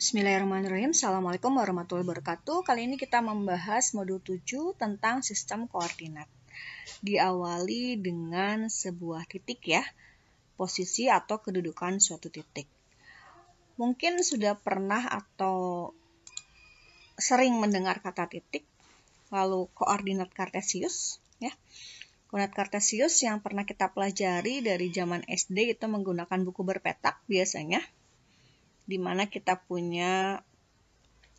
Bismillahirrahmanirrahim. Assalamualaikum warahmatullahi wabarakatuh. Kali ini kita membahas modul 7 tentang sistem koordinat. Diawali dengan sebuah titik ya, posisi atau kedudukan suatu titik. Mungkin sudah pernah atau sering mendengar kata titik, lalu koordinat kartesius ya. Koordinat kartesius yang pernah kita pelajari dari zaman SD itu menggunakan buku berpetak biasanya. Di mana kita punya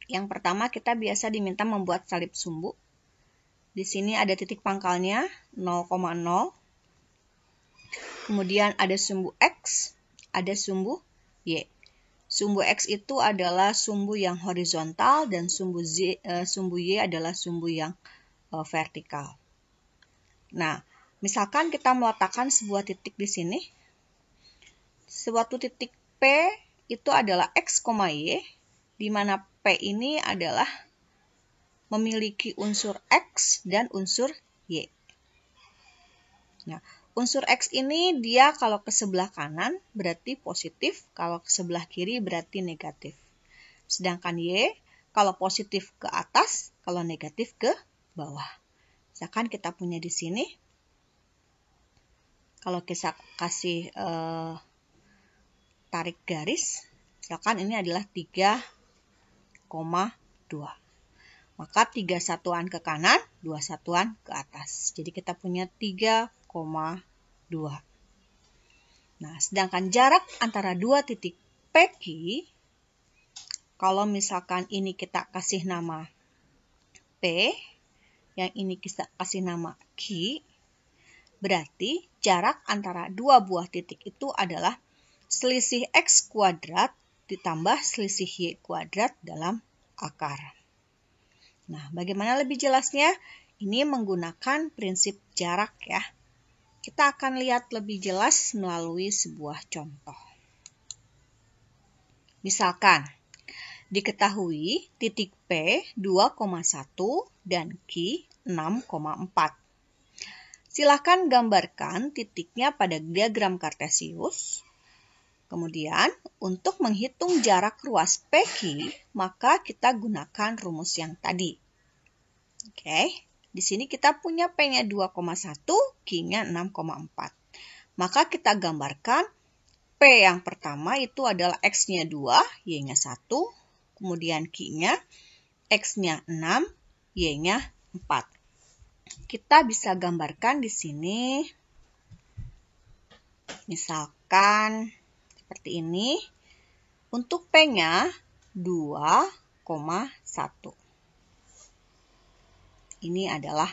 yang pertama kita biasa diminta membuat salib sumbu. Di sini ada titik pangkalnya 0,0. Kemudian ada sumbu X, ada sumbu Y. Sumbu X itu adalah sumbu yang horizontal dan sumbu Y adalah sumbu yang vertikal. Nah, misalkan kita meletakkan sebuah titik di sini. Suatu titik P itu adalah X, Y, di mana P ini adalah memiliki unsur X dan unsur Y. Nah, unsur X ini dia kalau ke sebelah kanan berarti positif, kalau ke sebelah kiri berarti negatif. Sedangkan Y kalau positif ke atas, kalau negatif ke bawah. Misalkan kita punya di sini, kalau kita kasih tarik garis, misalkan ini adalah 3,2. Maka 3 satuan ke kanan, 2 satuan ke atas. Jadi kita punya 3,2. Nah, sedangkan jarak antara dua titik PQ, kalau misalkan ini kita kasih nama P, yang ini kita kasih nama Q, berarti jarak antara dua buah titik itu adalah selisih X kuadrat ditambah selisih Y kuadrat dalam akar. Nah, bagaimana lebih jelasnya? Ini menggunakan prinsip jarak ya. Kita akan lihat lebih jelas melalui sebuah contoh. Misalkan, diketahui titik P 2,1 dan Q 6,4. Silakan gambarkan titiknya pada diagram kartesius. Kemudian, untuk menghitung jarak ruas PQ, maka kita gunakan rumus yang tadi. Oke, di sini kita punya P-nya 2,1, Q-nya 6,4. Maka kita gambarkan P yang pertama itu adalah X-nya 2, Y-nya 1. Kemudian Q-nya, X-nya 6, Y-nya 4. Kita bisa gambarkan di sini, misalkan seperti ini, untuk P-nya 2,1. Ini adalah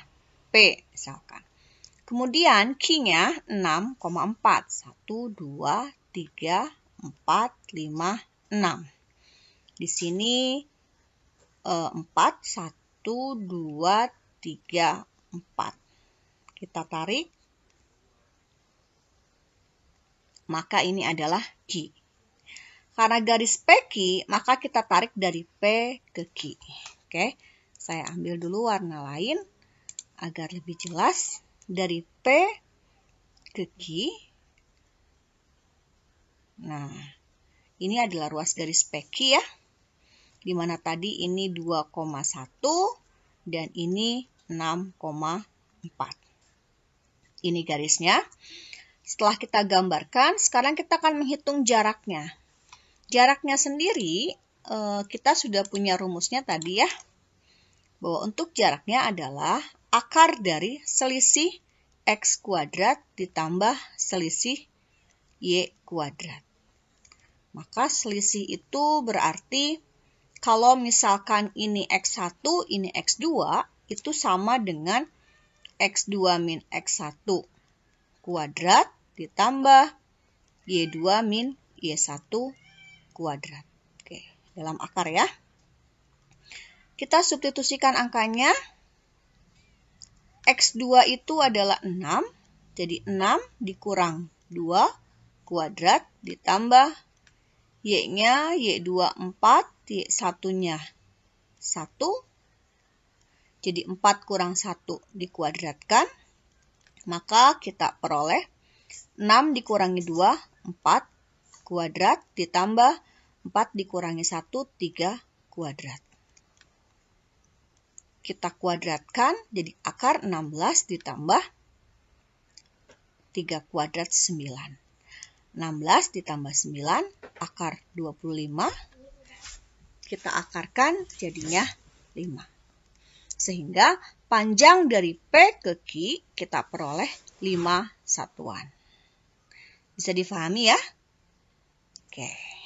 P misalkan. Kemudian Q-nya 6,4. 1, 2, 3, 4, 5, 6. Di sini 4, 1, 2, 3, 4. Kita tarik. Maka ini adalah Q. Karena garis PQ, maka kita tarik dari P ke Q. Oke, saya ambil dulu warna lain agar lebih jelas. Dari P ke Q. Nah, ini adalah ruas garis PQ ya. Di mana tadi ini 2,1 dan ini 6,4. Ini garisnya. Setelah kita gambarkan, sekarang kita akan menghitung jaraknya. Jaraknya sendiri, kita sudah punya rumusnya tadi ya. Bahwa untuk jaraknya adalah akar dari selisih X kuadrat ditambah selisih Y kuadrat. Maka selisih itu berarti kalau misalkan ini X1, ini X2, itu sama dengan X2 min X1 kuadrat ditambah Y2 min Y1 kuadrat. Oke, dalam akar ya. Kita substitusikan angkanya. X2 itu adalah 6. Jadi 6 dikurang 2 kuadrat ditambah Y-nya Y2 4, Y1-nya 1. Jadi 4 kurang 1 dikuadratkan. Maka kita peroleh 6 dikurangi 2, 4 kuadrat ditambah 4 dikurangi 1, 3 kuadrat. Kita kuadratkan, jadi akar 16 ditambah 3 kuadrat 9. 16 ditambah 9, akar 25. Kita akarkan, jadinya 5. Sehingga panjang dari P ke Q kita peroleh 5 satuan. Bisa difahami ya? Oke.